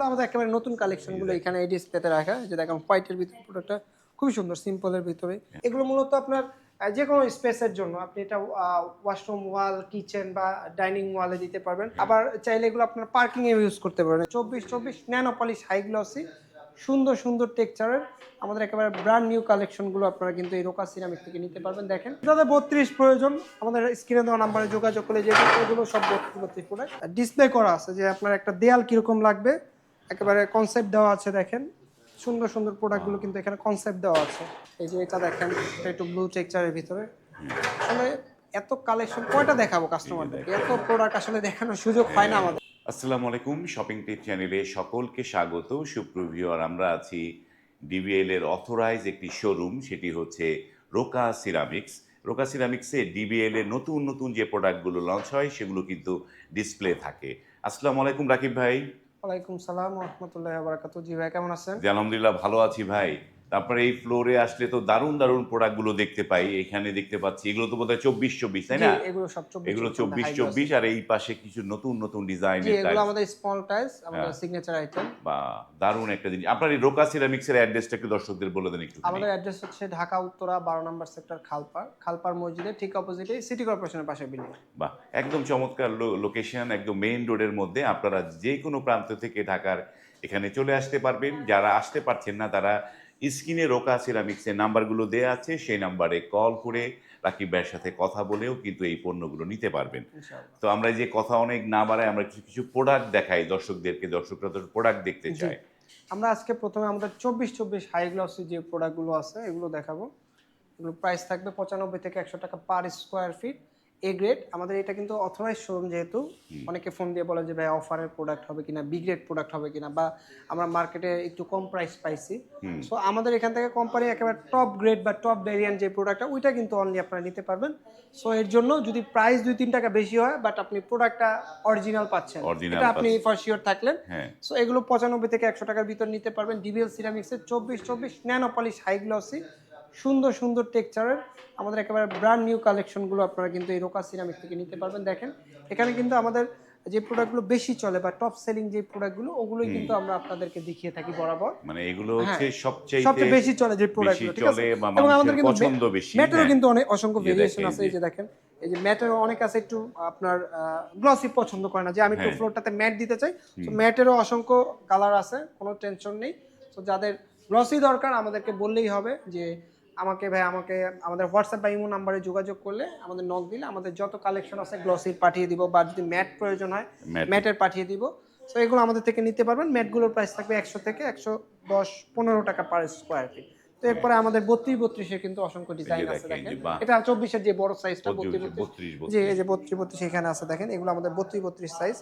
এগুলো আমাদের একেবারে নতুন কালেকশন গুলো এখানে এই ডিসপ্লেতে রাখা, যে দেখেন হোয়াইটের ভিতরে পুরোটা খুবই সুন্দর, সিম্পলের ভিতরে। এগুলো মূলত আপনার যে কোনো স্পেসের জন্য আপনি এটা ওয়াশরুম ওয়াল, কিচেন বা ডাইনিং ওয়ালে দিতে পারবেন। আবার চাইলে এগুলো আপনার পার্কিং এ ইউজ করতে পারবেন। 24/24 ন্যানো পলিশ হাই গ্লসি সুন্দর সুন্দর টেক্সচারের আমাদের একেবারে ব্র্যান্ড নিউ কালেকশন গুলো আপনারা কিন্তু এই রোকা সিরামিক থেকে নিতে পারবেন। দেখেন যাদের 32 প্রয়োজন আমাদের স্ক্রিনে দেওয়া নাম্বারে যোগাযোগ করলে যে এগুলো সব 32 প্রোডাক্ট ডিসপ্লে করা আছে, যে আপনার একটা দেয়াল কিরকম লাগবে একেবারে কনসেপ্ট দেওয়া আছে। দেখেন সুন্দর সুন্দর প্রোডাক্টগুলো কিন্তু এখানে কনসেপ্ট দেওয়া আছে। এই যে এটা দেখেন, এটা একটু ব্লু টেক্সচারের ভিতরে। আসলে এত কালেকশন কয়টা দেখাবো কাস্টমারদেরকে, এত প্রোডাক্ট আসলে দেখানোর সুযোগ হয় না আমাদের। আসসালামু আলাইকুম, শপিং টিপ চ্যানেলে সকলকে স্বাগত। সুপ্রভিউয়ার, আমরা আছি ডিবিএল এর অথরাইজ একটি শোরুম, সেটি হচ্ছে রোকা সিরামিক্স। রোকা সিরামিক্সে ডিবিএল এর নতুন নতুন যে প্রোডাক্টগুলো লঞ্চ হয় সেগুলো কিন্তু ডিসপ্লে থাকে। আসসালামু আলাইকুম রাকিব ভাই। ওয়ালাইকুম সালাম ওয়া রাহমাতুল্লাহি ওয়া বারাকাতুহু। জি ভাই, কেমন আছেন? জি আলহামদুলিল্লাহ, ভালো আছি ভাই। তারপরে এই ফ্লোরে আসলে তো দারুণ দারুণ প্রোডাক্টগুলো দেখতে পাই। এখানে দেখতে পাচ্ছি এগুলো তো বোধহয় 24/24, তাই জি, না? এগুলো সব 24 এগুলো 24/24, আর এই পাশে কিছু নতুন নতুন জি, ডিজাইনের এগুলো টাইলস। আমাদের স্মল টাইলস, আমাদের সিগনেচার আইটেম। বা দারুণ একটা জিনিস। আপনার এই রোকা সিরামিক্সের অ্যাড্রেসটা একটু দর্শকদের বলে দেন একটু। আমাদের অ্যাড্রেস হচ্ছে ঢাকা উত্তরা 12 নম্বর সেক্টর, খালপার মসজিদের ঠিক অপোজিটে সিটি কর্পোরেশনের পাশে বিল্ডিং। বা একদম চমৎকার লোকেশন, একদম মেইন রোডের মধ্যে। আপনারা যে কোনো প্রান্ত থেকে ঢাকার এখানে চলে আসতে পারবেন। যারা আসতে পারছেন না তারা স্ক্রিনে রোকা সিরামিক্সের নাম্বারগুলো দেয়া আছে, সেই নাম্বারে কল করে রাকিব ভাইয়ের সাথে কথা বলেও কিন্তু এই পণ্যগুলো নিতে পারবেন। ইনশাআল্লাহ। তো আমরা যে কথা অনেক না বাড়াই, আমরা কিছু কিছু প্রোডাক্ট দেখাই দর্শকদেরকে, দর্শকরা তো প্রোডাক্ট দেখতে জি, চায়। আমরা আজকে প্রথমে আমাদের 24/24 হাই গ্লসি যে প্রোডাক্টগুলো আছে এগুলো দেখাবো। এগুলো প্রাইস থাকবে 95 থেকে 100 টাকা per square feet. A grade আমাদের এটা কিন্তু অথরাইজ শোরুম, যেহেতু অনেকে ফোন দিয়ে বলে যে ভাই অফারের প্রোডাক্ট হবে কিনা, বি গ্রেড প্রোডাক্ট হবে কিনা, বা আমরা মার্কেটে একটু কম প্রাইস পাইছি। সো আমাদের এখান থেকে কোম্পানি একেবারে টপ গ্রেড বা টপ ভেরিয়েন্ট যে প্রোডাক্টটা ওইটা কিন্তু অনলি আপনারা নিতে পারবেন। সো এর জন্য যদি প্রাইস 2-3 টাকা বেশি হয়, বাট আপনি প্রোডাক্টটা অরিজিনাল পাচ্ছেন, এটা আপনি ফর শিওর থাকলেন। হ্যাঁ, সো এগুলো 95 থেকে 100 টাকার ভিতর নিতে পারবেন। ডিবিএল সিরামিক্সের 24/24 ন্যানো পলিশ হাই গ্লসি সুন্দর সুন্দর টেক্সচারের আমাদের একেবারে ব্র্যান্ড নিউ কালেকশনগুলো আপনারা কিন্তু এই রোকা সিরামিক থেকে নিতে পারবেন। দেখেন এখানে কিন্তু আমাদের যে প্রোডাক্টগুলো বেশি চলে বা টপ সেলিং যে প্রোডাক্টগুলো ওগুলোই কিন্তু আমরা আপনাদেরকে দেখিয়ে থাকি বরাবর। মানে এগুলো হ্যাঁ, হচ্ছে সবচেয়ে বেশি চলে যে প্রোডাক্টগুলো, ঠিক আছে? চলে বা এবং আমাদের মানুষের কিন্তু পছন্দ বেশি। ম্যাটেরও হ্যাঁ, কিন্তু অনেক অসংখ্য যে ভেরিয়েশন দেখেন আছে। যে এই যে দেখেন, এই যে ম্যাটেরও অনেক আছে, একটু আপনার গ্লসি পছন্দ করে না, যে আমি একটু হ্যাঁ। ফ্লোরটাতে ম্যাট দিতে চাই। তো ম্যাটেরও অসংখ্য কালার আছে, কোনো টেনশন নেই। তো যাদের গ্লসি দরকার আমাদেরকে বললেই হবে যে আমাকে আমাদের হোয়াটসঅ্যাপ বা ইমো নাম্বারে যোগাযোগ করলে, আমাদের নক দিলে আমাদের যত কালেকশন আছে গ্লসির পাঠিয়ে দিব, বা যদি ম্যাট প্রয়োজন হয় ম্যাটের পাঠিয়ে দিব। সো এগুলো আমাদের থেকে নিতে পারবেন। ম্যাটগুলোর প্রাইস থাকবে 100 থেকে 110-15 টাকা পার স্কোয়ার ফিট। তো এরপরে আমাদের 32-32 কিন্তু অসংখ্য ডিজাইন আছে। দেখেন এটা 24 এর যে বড় সাইজটা 32-32, যে এই যে 32-32 এখানে আছে। দেখেন এগুলো আমাদের 32-32 সাইজ।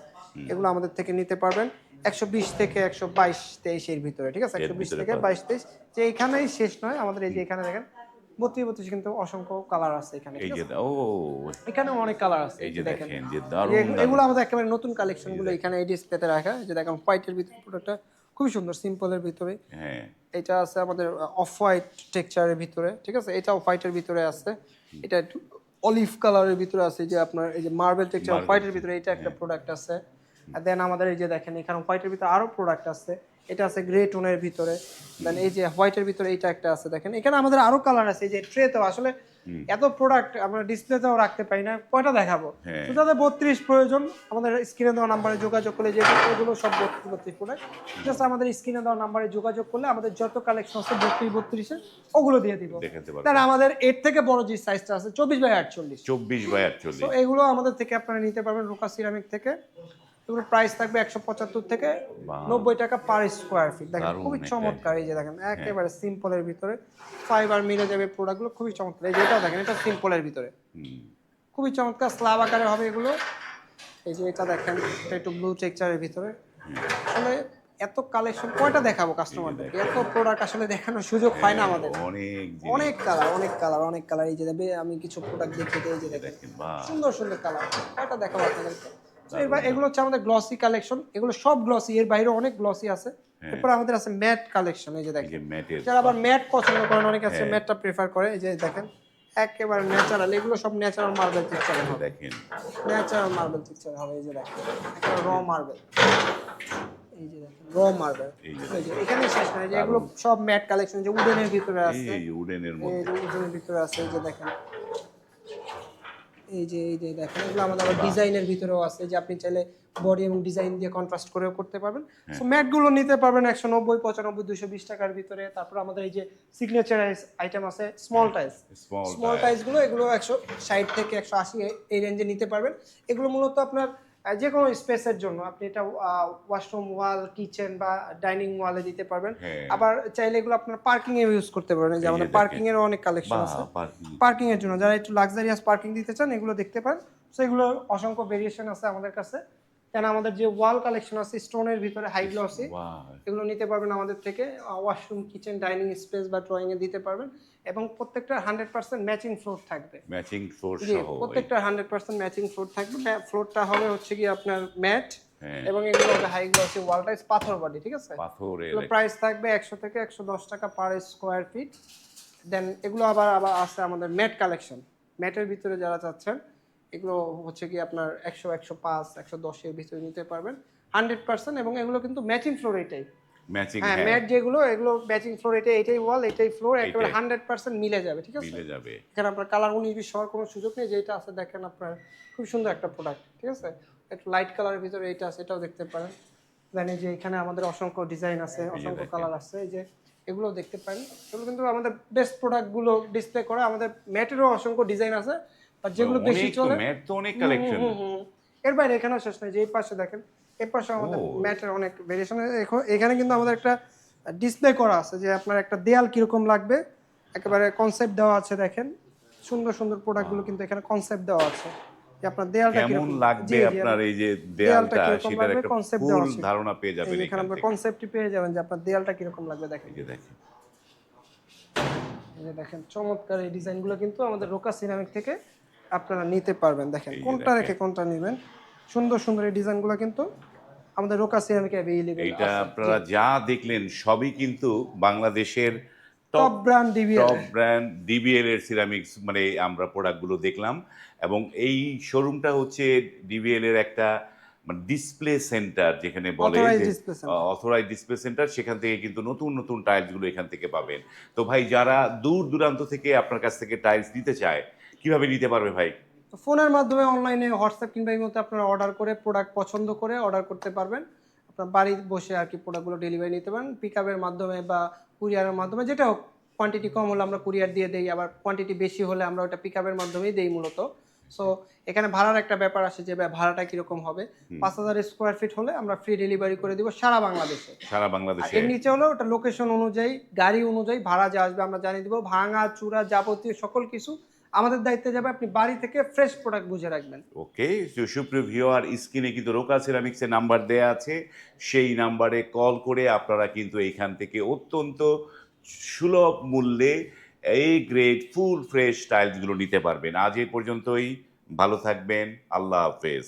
এগুলো আমাদের থেকে নিতে পারবেন 120 থেকে 122-23 এর ভিতরে, ঠিক আছে? 120 থেকে 22-23, যে এখানেই শেষ নয় আমাদের। এই যে এখানে দেখেন 32-32 কিন্তু অসংখ্য কালার আছে এখানে, এই ঠিক যে আছে? ও এখানেও অনেক কালার আছে। এই যে দেখেন দেখেন যে দারুণ এগুলো আমাদের একেবারে নতুন কালেকশন গুলো এখানে এই ডিসপ্লেতে রাখা, যে দেখেন হোয়াইটের ভিতরে পুরোটা খুবই সুন্দর, সিম্পলের ভিতরে। হ্যাঁ, এটা আছে আমাদের অফ হোয়াইট টেক্সচারের ভিতরে, ঠিক আছে? এটা অফ হোয়াইটের ভিতরে আছে। এটা একটু অলিভ কালারের ভিতরে আছে, যে আপনার এই যে মার্বেল টেক্সচার অফ হোয়াইটের ভিতরে এটা একটা প্রোডাক্ট আছে। আর দেন আমাদের এই যে দেখেন এখানে হোয়াইটের ভিতরে আরো প্রোডাক্ট আছে। এটা আছে গ্রে টোনের ভিতরে। দেন এই যে হোয়াইটের ভিতরে এইটা একটা আছে। দেখেন এখানে আমাদের আরো কালার আছে। এই যে ট্রেতেও আসলে এত প্রোডাক্ট আমরা ডিসপ্লেতেও রাখতে পারি না, কয়টা দেখাবো? তো যাদের 32 প্রয়োজন আমাদের স্ক্রিনে দেওয়া নাম্বারে যোগাযোগ করলে, যে এগুলো সব 32 প্রোডাক্ট, জাস্ট আমাদের স্ক্রিনে দেওয়া নাম্বারে যোগাযোগ করলে আমাদের যত কালেকশন আছে 32-32 ওগুলো দিয়ে দিব। দেখাতে পারবো। দেন আমাদের এর থেকে বড় যে সাইজটা আছে 24/48। 24/48। তো এগুলো আমাদের থেকে আপনারা নিতে পারবেন রোকা সিরামিক থেকে। এগুলোর প্রাইস থাকবে 175 থেকে 90 টাকা পার স্কোয়ার ফিট। দেখেন দারুণ খুবই একটা চমৎকার। এই যে দেখেন একেবারে সিম্পলের ভিতরে ফাইবার মিলে যাবে প্রোডাক্টগুলো, খুবই চমৎকার। এই যে এটাও দেখেন, এটা সিম্পলের ভিতরে খুবই চমৎকার, স্ল্যাব আকারে হবে এগুলো। এই যে এটা দেখেন, এটা একটু ব্লু টেক্সচারের ভিতরে। আসলে এত কালেকশন কয়টা দেখাবো কাস্টমারদেরকে, এত প্রোডাক্ট আসলে দেখানোর সুযোগ হয় না আমাদের। অনেক অনেক কালার, অনেক কালার, অনেক কালার। এই যে আমি কিছু প্রোডাক্ট দেখিয়ে দিই। এই যে দেখেন সুন্দর সুন্দর কালার, কয়টা দেখাবো আপনাদেরকে? এগুলো হচ্ছে আমাদের গ্লসি কালেকশন। এগুলো সব গ্লসি, এর বাইরে অনেক গ্লসি আছে। এরপর আমাদের আছে ম্যাট কালেকশন। এই যে দেখেন যারা আবার ম্যাট পছন্দ করেন, অনেকে আছে ম্যাটটা প্রেফার করে। এই যে দেখেন একেবারে ন্যাচারাল, এগুলো সব ন্যাচারাল মার্বেল টেক্সচার হবে। দেখেন ন্যাচারাল মার্বেল টেক্সচার হবে। এই যে দেখেন একেবারে র মার্বেল। এই যে দেখেন র মার্বেল, এই যে এই যে এখানে শেষ না, এই যে এগুলো সব ম্যাট কালেকশন, যে উডেনের ভিতরে আছে, এই উডেনের এই মধ্যে যে উডেনের ভিতরে আছে, এই যে দেখেন, এই যে দেখেন এগুলো আমাদের আবার ডিজাইনের ভিতরেও আছে, যে আপনি চাইলে বডি এবং ডিজাইন দিয়ে কন্ট্রাস্ট করেও করতে পারবেন। সো ম্যাটগুলো নিতে পারবেন 190, 95, 220 টাকার ভিতরে। তারপর আমাদের এই যে সিগনেচার আইটেম আছে স্মল টাইলস, স্মল টাইলসগুলো, এগুলো 160 থেকে 180 এই রেঞ্জে নিতে পারবেন। এগুলো মূলত আপনার যে কোনো স্পেসের জন্য, আপনি এটা ওয়াশরুম ওয়াল, কিচেন বা ডাইনিং ওয়ালে দিতে পারবেন। আবার চাইলে এগুলো আপনার পার্কিং এ ইউজ করতে পারবেন, যে আমাদের পার্কিং এরও অনেক কালেকশন আছে। পার্কিং এর জন্য যারা একটু লাক্সারিয়াস পার্কিং দিতে চান, এগুলো দেখতে পারেন। সো এগুলো অসংখ্য ভেরিয়েশন আছে আমাদের কাছে। কেন আমাদের যে ওয়াল কালেকশন আছে স্টোনের ভিতরে হাই গ্লসি, এগুলো নিতে পারবেন আমাদের থেকে। ওয়াশরুম, কিচেন, ডাইনিং স্পেস বা ড্রয়িং এ দিতে পারবেন, এবং প্রত্যেকটা 100% ম্যাচিং ফ্লোর থাকবে। ম্যাচিং ফ্লোর জি, সহ প্রত্যেকটা 100% ম্যাচিং ফ্লোর থাকবে। ফ্লোরটা হবে হচ্ছে কি আপনার ম্যাট, এবং এগুলো হবে হাই গ্লসি ওয়াল টাইলস, পাথর বডি, ঠিক আছে। পাথরের এগুলো প্রাইস থাকবে 100 থেকে 110 টাকা পার স্কোয়ার ফিট। দেন এগুলো আবার আছে আমাদের ম্যাট কালেকশন, ম্যাটের ভিতরে যারা চাচ্ছেন, এগুলো হচ্ছে কি আপনার 100, 105, 110 এর ভিতরে নিতে পারবেন 100%। এবং এগুলো কিন্তু ম্যাচিং ফ্লোর, এটাই ম্যাচিং, হ্যাঁ ম্যাট যেগুলো, এগুলো ম্যাচিং ফ্লোর, এটাই ওয়াল, এটাই ফ্লোর, একেবারে 100% মিলে যাবে, ঠিক আছে। মিলে যাবে। এখানে আপনার কালার 19-20 হওয়ার কোনো সুযোগ নেই। যেটা আছে দেখেন আপনার খুব সুন্দর একটা প্রোডাক্ট, ঠিক আছে। একটু লাইট কালারের ভিতরে এইটা আছে, এটাও দেখতে পারেন। দেন এই যে এখানে আমাদের অসংখ্য ডিজাইন আছে, অসংখ্য কালার আছে, এই যে এগুলো দেখতে পারেন। এগুলো কিন্তু আমাদের বেস্ট প্রোডাক্টগুলো ডিসপ্লে করা। আমাদের ম্যাটেরও অসংখ্য ডিজাইন আছে, আর যেগুলো বেশি চলে ম্যাট তো অনেক কালেকশন। এর বাইরে এখানেও শেষ নয়, যে এই পাশে দেখেন, এই পাশে আমাদের ম্যাটের অনেক ভেরিয়েশন। এখানে কিন্তু আমাদের একটা ডিসপ্লে করা আছে, যে আপনার একটা দেয়াল কিরকম লাগবে, একেবারে কনসেপ্ট দেওয়া আছে। দেখেন সুন্দর সুন্দর প্রোডাক্টগুলো কিন্তু এখানে কনসেপ্ট দেওয়া আছে, যে আপনার দেয়ালটা কেমন কিরকম লাগবে, আপনার এই যে দেয়ালটা, সেটার একটা কনসেপ্ট ফুল দেওয়া আছে। ধারণা পেয়ে যাবেন এখানে আপনার কনসেপ্টই পেয়ে যাবেন, যে আপনার দেয়ালটা কিরকম লাগবে। দেখেন, এই যে দেখেন, এই যে দেখেন চমৎকার এই ডিজাইনগুলো কিন্তু আমাদের রোকা সিরামিক থেকে আপনারা নিতে পারবেন। দেখেন কোনটা রেখে কোনটা নেবেন, সুন্দর সুন্দর এই ডিজাইনগুলো কিন্তু আমাদের রোকা সিরামিকে अवेलेबल আছে। এইটা আপনারা যা দেখলেন সবই কিন্তু বাংলাদেশের top brand DBL, top brand DBL এর সিরামিক্স, মানে আমরা প্রোডাক্টগুলো দেখলাম। এবং এই শোরুমটা হচ্ছে ডিবিএল এর একটা মানে ডিসপ্লে সেন্টার, যেখানে বলে অথরাইজ ডিসপ্লে সেন্টার। সেখান থেকে কিন্তু নতুন নতুন টাইলসগুলো এখান থেকে পাবেন। তো ভাই, যারা দূর দূরান্ত থেকে আপনার কাছ থেকে টাইলস নিতে চায়, কিভাবে নিতে পারবে ভাই? তো ফোনের মাধ্যমে, অনলাইনে, হোয়াটসঅ্যাপ কিংবা এই মতো আপনারা অর্ডার করে প্রোডাক্ট পছন্দ করে অর্ডার করতে পারবেন। আপনার বাড়ি বসে আর কি প্রোডাক্টগুলো ডেলিভারি নিতে পারেন, পিকআপের মাধ্যমে বা কুরিয়ারের মাধ্যমে, যেটা হোক। কোয়ান্টিটি কম হলে আমরা কুরিয়ার দিয়ে দেই, আবার কোয়ান্টিটি বেশি হলে আমরা ওটা পিকআপের মাধ্যমেই দেই মূলত। সো এখানে ভাড়ার একটা ব্যাপার আসে, যে ভাড়াটা কিরকম হবে। 5000 স্কোয়ার ফিট হলে আমরা ফ্রি ডেলিভারি করে দিব সারা বাংলাদেশে। সারা বাংলাদেশে। এর নিচে হলো ওটা লোকেশন অনুযায়ী, গাড়ি অনুযায়ী ভাড়া যা আসবে আমরা জানিয়ে দিব। ভাঙা চূড়া যাবতীয় সকল কিছু আমাদের দায়িত্বে যাবে, আপনি বাড়ি থেকে ফ্রেশ প্রোডাক্ট বুঝে রাখবেন। ওকে, সুপ্রিয় ভিউয়ার, স্ক্রিনে কিন্তু রোকা সিরামিক্সের নাম্বার দেয়া আছে। সেই নাম্বারে কল করে আপনারা কিন্তু এইখান থেকে অত্যন্ত সুলভ মূল্যে এই গ্রেড ফুল ফ্রেশ টাইলসগুলো নিতে পারবেন। আজ এই পর্যন্তই, ভালো থাকবেন, আল্লাহ হাফেজ।